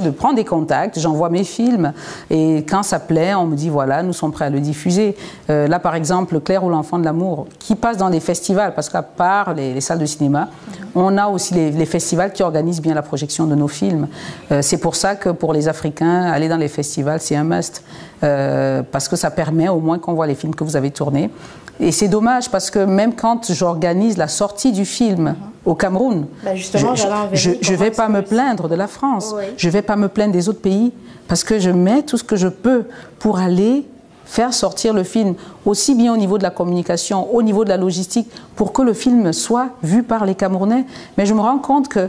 De prendre des contacts, j'envoie mes films et quand ça plaît, on me dit voilà, nous sommes prêts à le diffuser. Là par exemple, Claire ou l'enfant de l'amour, qui passe dans les festivals, parce qu'à part les salles de cinéma, on a aussi les festivals qui organisent bien la projection de nos films. C'est pour ça que pour les Africains, aller dans les festivals, c'est un must, parce que ça permet au moins qu'on voit les films que vous avez tournés. Et c'est dommage parce que même quand j'organise la sortie du film au Cameroun, je ne vais pas me plaindre de la France, je ne vais pas me plaindre des autres pays, parce que je mets tout ce que je peux pour aller faire sortir le film, aussi bien au niveau de la communication, au niveau de la logistique, pour que le film soit vu par les Camerounais. Mais je me rends compte que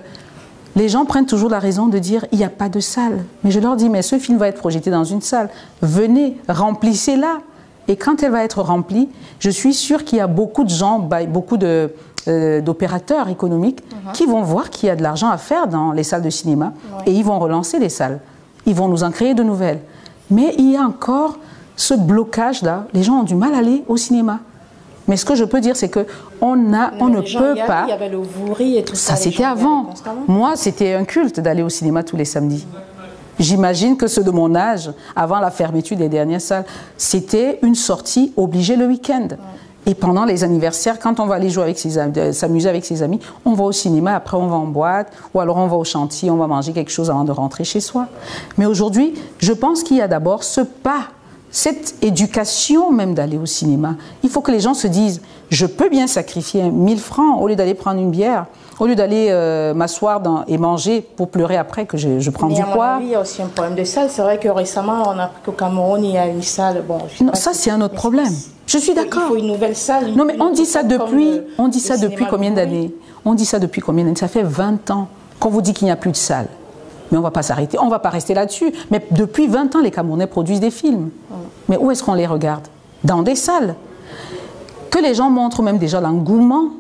les gens prennent toujours la raison de dire il n'y a pas de salle. Mais je leur dis mais ce film va être projeté dans une salle, venez, remplissez-la. Et quand elle va être remplie, je suis sûre qu'il y a beaucoup de gens, beaucoup d'opérateurs économiques qui vont voir qu'il y a de l'argent à faire dans les salles de cinéma et ils vont relancer les salles. Ils vont nous en créer de nouvelles. Mais il y a encore ce blocage-là. Les gens ont du mal à aller au cinéma. Mais ce que je peux dire, c'est qu'on ne peut pas... Il y avait le Vouri et tout ça. Ça, c'était avant. Moi, c'était un culte d'aller au cinéma tous les samedis. J'imagine que ceux de mon âge, avant la fermeture des dernières salles, c'était une sortie obligée le week-end. Et pendant les anniversaires, quand on va aller jouer avec s'amuser avec ses amis, on va au cinéma, après on va en boîte, ou alors on va au chantier, on va manger quelque chose avant de rentrer chez soi. Mais aujourd'hui, je pense qu'il y a d'abord ce pas, cette éducation même d'aller au cinéma. Il faut que les gens se disent, je peux bien sacrifier 1000 francs au lieu d'aller prendre une bière, au lieu d'aller m'asseoir et manger pour pleurer après que je prends du poids. Il y a aussi un problème de salle. C'est vrai que récemment, on a appris qu'au Cameroun, il y a une salle. Bon, non, ça, c'est un autre problème. Je suis d'accord. Il faut une nouvelle salle. Non, mais on dit ça depuis combien d'années? On dit ça depuis combien d'années? Ça fait 20 ans qu'on vous dit qu'il n'y a plus de salle. Mais on ne va pas s'arrêter. On ne va pas rester là-dessus. Mais depuis 20 ans, les Camerounais produisent des films. Mais où est-ce qu'on les regarde? Dans des salles. Que les gens montrent même déjà l'engouement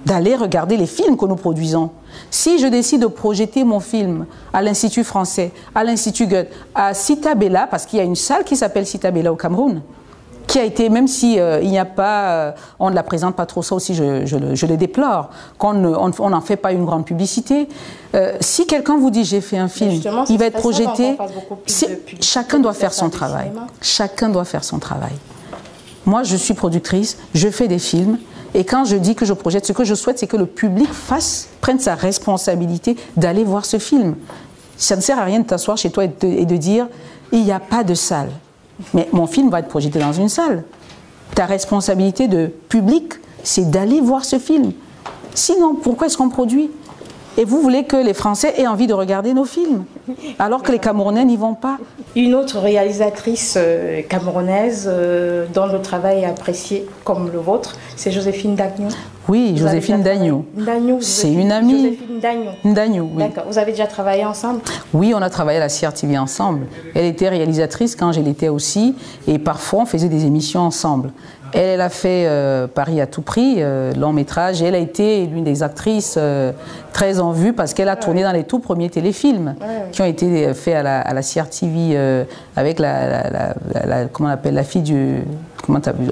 d'aller regarder les films que nous produisons. Si je décide de projeter mon film à l'Institut français, à l'Institut Goethe, à Citabella, parce qu'il y a une salle qui s'appelle Citabella au Cameroun, qui a été, même si il n'y a pas, on ne la présente pas trop, ça aussi je le déplore, qu'on n'en fait pas une grande publicité. Si quelqu'un vous dit j'ai fait un film, il va être projeté, chacun doit faire son travail. Chacun doit faire son travail. Moi je suis productrice, je fais des films, et quand je dis que je projette, ce que je souhaite, c'est que le public prenne sa responsabilité d'aller voir ce film. Ça ne sert à rien de t'asseoir chez toi et de dire il n'y a pas de salle. Mais mon film va être projeté dans une salle. Ta responsabilité de public, c'est d'aller voir ce film. Sinon, pourquoi est-ce qu'on produit? Et vous voulez que les Français aient envie de regarder nos films, alors que les Camerounais n'y vont pas. Une autre réalisatrice camerounaise dont le travail est apprécié comme le vôtre, c'est Joséphine Dagnou. Oui, Joséphine Dagnou. C'est une amie. Joséphine Dagnou. Dagnou, oui. D'accord. Vous avez déjà travaillé ensemble? Oui, on a travaillé à la CRTV ensemble. Elle était réalisatrice quand je l'étais aussi, et parfois on faisait des émissions ensemble. Elle a fait Paris à tout prix, long métrage, et elle a été l'une des actrices très en vue parce qu'elle a tourné dans les tout premiers téléfilms qui ont été faits à la CRTV avec comment on appelle la fille du...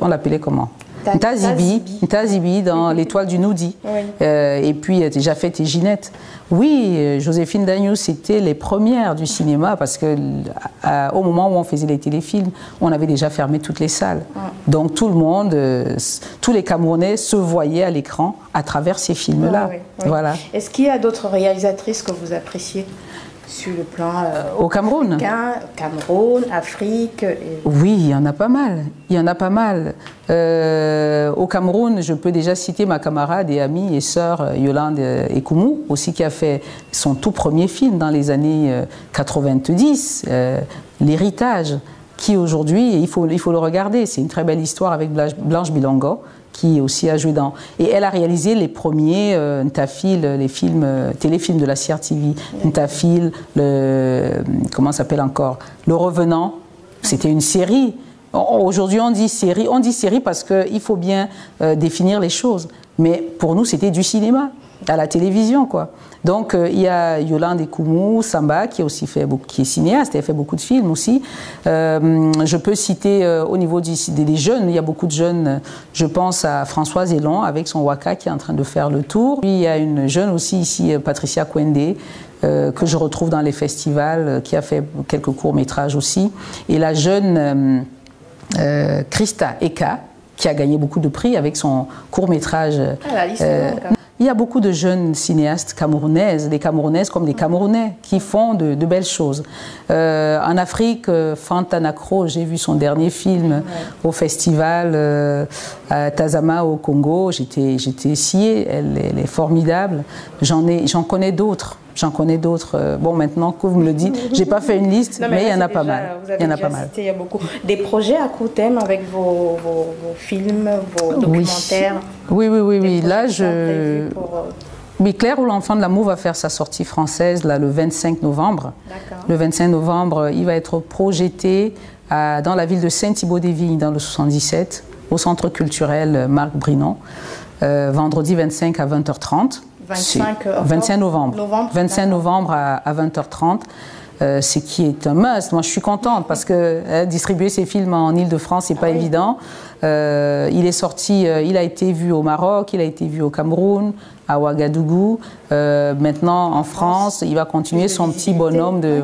on l'appelait comment? Ntazibi dans L'étoile du Noudi. Et puis elle a déjà fait Ginette. Oui, Joséphine Dagnou, c'était les premières du cinéma parce que au moment où on faisait les téléfilms, on avait déjà fermé toutes les salles. Donc tout le monde, tous les Camerounais se voyaient à l'écran à travers ces films-là. Voilà. Est-ce qu'il y a d'autres réalisatrices que vous appréciez sur le plan au Cameroun, Cameroun, Afrique Oui, il y en a pas mal. Il y en a pas mal. Au Cameroun, je peux déjà citer ma camarade et amie et sœur Yolande Ekoumou, aussi qui a fait son tout premier film dans les années 90, L'Héritage, qui aujourd'hui, il faut le regarder, c'est une très belle histoire avec Blanche Bilongo, qui aussi a joué dans... Et elle a réalisé les premiers Ntafil, les films, téléfilms de la CRTV. Ntafil, comment ça s'appelle encore? Le Revenant, c'était une série. Aujourd'hui, on dit série parce qu'il faut bien définir les choses. Mais pour nous, c'était du cinéma, à la télévision, quoi. Donc, il y a Yolande Ekoumou, Samba, qui est cinéaste, elle fait beaucoup de films aussi. Je peux citer au niveau des jeunes, il y a beaucoup de jeunes, je pense à Françoise Elon avec son Waka qui est en train de faire le tour. Puis il y a une jeune aussi ici, Patricia Kwende, que je retrouve dans les festivals, qui a fait quelques courts-métrages aussi. Et la jeune Christa Eka, qui a gagné beaucoup de prix avec son court-métrage. Il y a beaucoup de jeunes cinéastes camerounaises, des Camerounaises comme des Camerounais, qui font de belles choses. En Afrique, Fanta Nakro, j'ai vu son dernier film au festival à Tazama au Congo. J'étais sciée, elle est formidable. J'en connais d'autres. J'en connais d'autres. Bon, maintenant que vous me le dites, j'ai pas fait une liste, mais il y en a pas mal. Il y en a pas mal. Il y a beaucoup. Des projets à court terme avec vos films, vos documentaires. Oui. Là, oui, Claire ou l'enfant de l'amour va faire sa sortie française là, le 25 novembre. Le 25 novembre, il va être projeté dans la ville de Saint-Thibault-des-Vignes, dans le 77, au centre culturel Marc Brinon, vendredi 25 à 20h30. 25 novembre. 25 novembre à 20h30. Ce qui est un must. Moi, je suis contente parce que distribuer ces films en Île-de-France, c'est pas évident. Il est sorti, il a été vu au Maroc, il a été vu au Cameroun, à Ouagadougou. Maintenant, en France, il va continuer son petit bonhomme de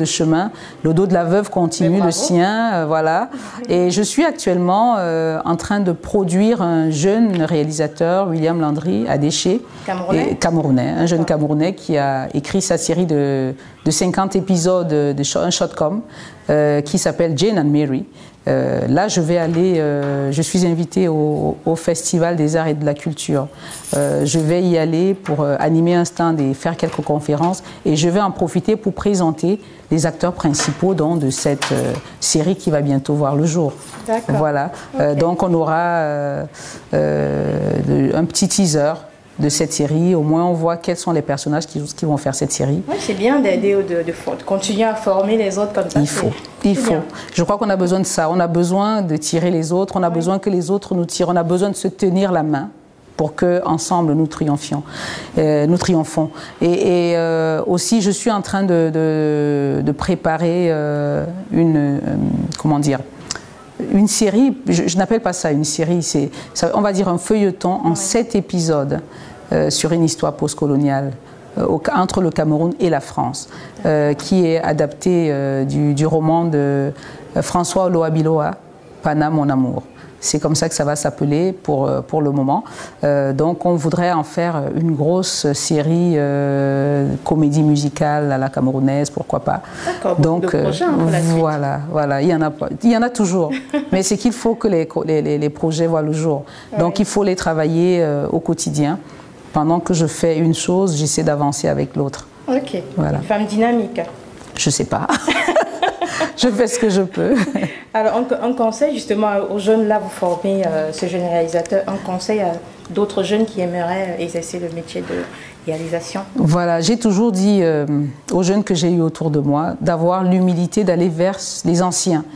chemin. Le dos de la veuve continue le sien, voilà. Et je suis actuellement en train de produire un jeune réalisateur, William Landry, à Déchet, Camerounais, un jeune Camerounais qui a écrit sa série de 50 épisodes un shotcom qui s'appelle Jane and Mary. Là, je vais aller, je suis invitée au Festival des Arts et de la Culture. Je vais y aller pour animer un stand et faire quelques conférences. Et je vais en profiter pour présenter les acteurs principaux de cette série qui va bientôt voir le jour. Voilà. Okay. Donc, on aura un petit teaser de cette série. Au moins, on voit quels sont les personnages qui vont faire cette série. Oui, c'est bien d'aider, de continuer à former les autres comme ça. Il faut. Je crois qu'on a besoin de ça. On a besoin de tirer les autres. On a besoin que les autres nous tirent. On a besoin de se tenir la main pour que ensemble nous triomphons. Et aussi, je suis en train de préparer une série. Je n'appelle pas ça une série. On va dire un feuilleton en 7 épisodes sur une histoire postcoloniale entre le Cameroun et la France, qui est adapté du roman de François Oloabiloa, Pana, mon amour. C'est comme ça que ça va s'appeler pour le moment. Donc on voudrait en faire une grosse série comédie musicale à la camerounaise, pourquoi pas. D'accord, donc voilà, il y en a toujours. Mais c'est qu'il faut que les projets voient le jour. Donc il faut les travailler au quotidien. Pendant que je fais une chose, j'essaie d'avancer avec l'autre. Ok, voilà. Une femme dynamique. Je sais pas. Je fais ce que je peux. Alors, un conseil justement aux jeunes, là, vous formez ce jeune réalisateur, un conseil à d'autres jeunes qui aimeraient exercer le métier de réalisation? Voilà, j'ai toujours dit aux jeunes que j'ai eu autour de moi d'avoir l'humilité d'aller vers les anciens.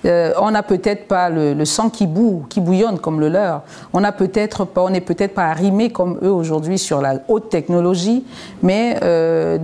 On n'a peut-être pas le sang qui bouillonne comme le leur. On n'est peut-être pas arrimé comme eux aujourd'hui sur la haute technologie, mais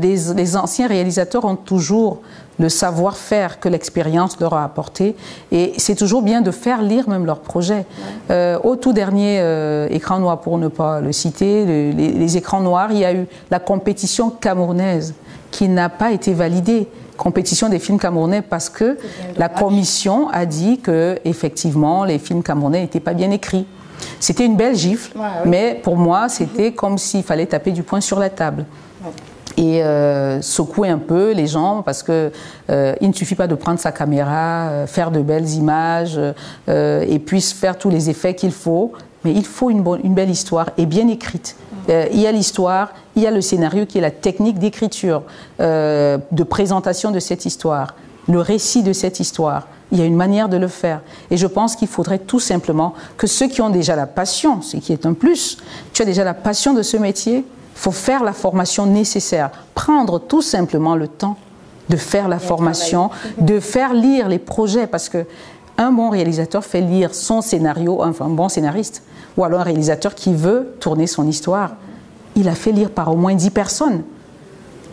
les anciens réalisateurs ont toujours le savoir-faire que l'expérience leur a apporté. Et c'est toujours bien de faire lire même leurs projets. Au tout dernier Écran Noir, pour ne pas le citer, les écrans noirs, il y a eu la compétition camerounaise qui n'a pas été validée. Compétition des films camerounais parce que la commission a dit que effectivement les films camerounais n'étaient pas bien écrits. C'était une belle gifle, mais pour moi c'était comme s'il fallait taper du poing sur la table. Et secouer un peu les gens parce que il ne suffit pas de prendre sa caméra, faire de belles images et puis faire tous les effets qu'il faut, mais il faut une belle histoire et bien écrite. Il y a l'histoire, il y a le scénario qui est la technique d'écriture, de présentation de cette histoire, le récit de cette histoire. Il y a une manière de le faire. Et je pense qu'il faudrait tout simplement que ceux qui ont déjà la passion, ce qui est un plus, tu as déjà la passion de ce métier, il faut faire la formation nécessaire, prendre tout simplement le temps de faire la formation, de faire lire les projets, parce que un bon réalisateur fait lire son scénario, enfin un bon scénariste, ou alors un réalisateur qui veut tourner son histoire. Il a fait lire par au moins 10 personnes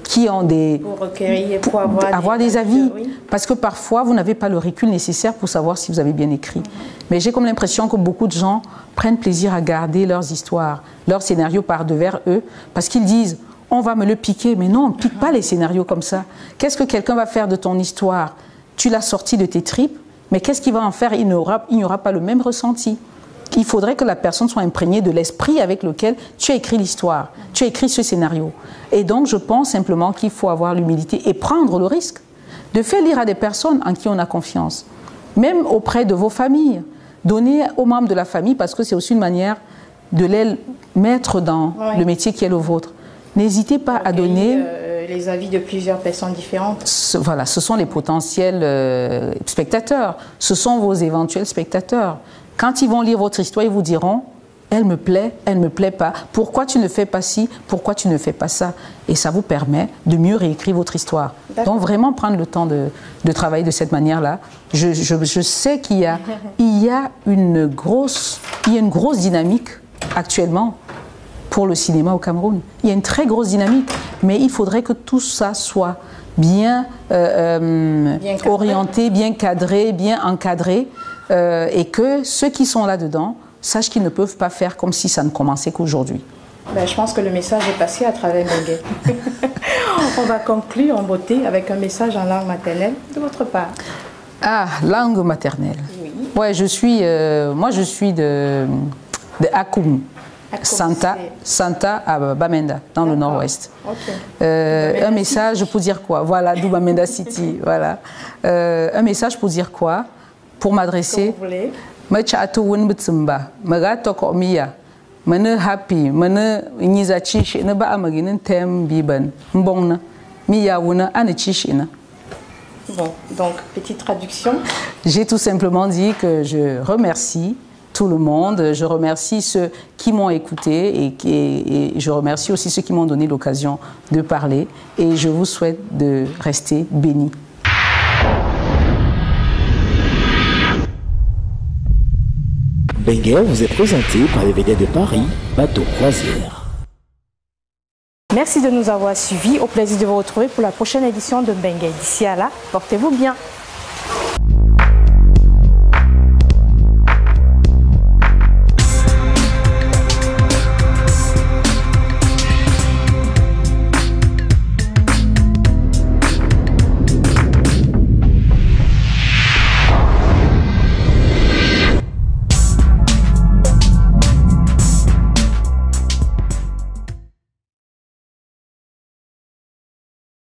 qui ont pour recueillir, pour avoir des avis. Oui. Parce que parfois, vous n'avez pas le recul nécessaire pour savoir si vous avez bien écrit. Mais j'ai comme l'impression que beaucoup de gens prennent plaisir à garder leurs histoires, leurs scénarios par devers eux, parce qu'ils disent on va me le piquer. Mais non, on ne pique pas les scénarios comme ça. Qu'est-ce que quelqu'un va faire de ton histoire? Tu l'as sorti de tes tripes, mais qu'est-ce qu'il va en faire? Il n'y aura pas le même ressenti. Il faudrait que la personne soit imprégnée de l'esprit avec lequel tu as écrit l'histoire, tu as écrit ce scénario. Et donc, je pense simplement qu'il faut avoir l'humilité et prendre le risque de faire lire à des personnes en qui on a confiance, même auprès de vos familles. Donner aux membres de la famille, parce que c'est aussi une manière de les mettre dans le métier qui est le vôtre. N'hésitez pas à donner... les avis de plusieurs personnes différentes. Voilà, ce sont les potentiels spectateurs, ce sont vos éventuels spectateurs. Quand ils vont lire votre histoire, ils vous diront « elle me plaît pas, pourquoi tu ne fais pas ci, pourquoi tu ne fais pas ça ?» Et ça vous permet de mieux réécrire votre histoire. Donc vraiment prendre le temps de travailler de cette manière-là. Je sais qu'il y a une grosse dynamique actuellement pour le cinéma au Cameroun. Il y a une très grosse dynamique, mais il faudrait que tout ça soit bien orienté, bien cadré, bien encadré, et que ceux qui sont là-dedans sachent qu'ils ne peuvent pas faire comme si ça ne commençait qu'aujourd'hui. Ben, je pense que le message est passé à travers Bengué. On va conclure en beauté avec un message en langue maternelle de votre part. Ah, langue maternelle. Oui. Ouais, moi je suis de Akoum. Santa à Bamenda, dans le nord-ouest. Okay. Un message pour dire quoi? Voilà, d'où Bamenda City. Voilà. Un message pour dire quoi? Pour m'adresser. Bon, donc petite traduction. J'ai tout simplement dit que je remercie tout le monde, je remercie ceux qui m'ont écouté et je remercie aussi ceux qui m'ont donné l'occasion de parler et je vous souhaite de rester bénis. Bengué vous est présenté par les vedettes de Paris, Bateau Croisière. Merci de nous avoir suivis. Au plaisir de vous retrouver pour la prochaine édition de Bengué. D'ici à là, portez-vous bien.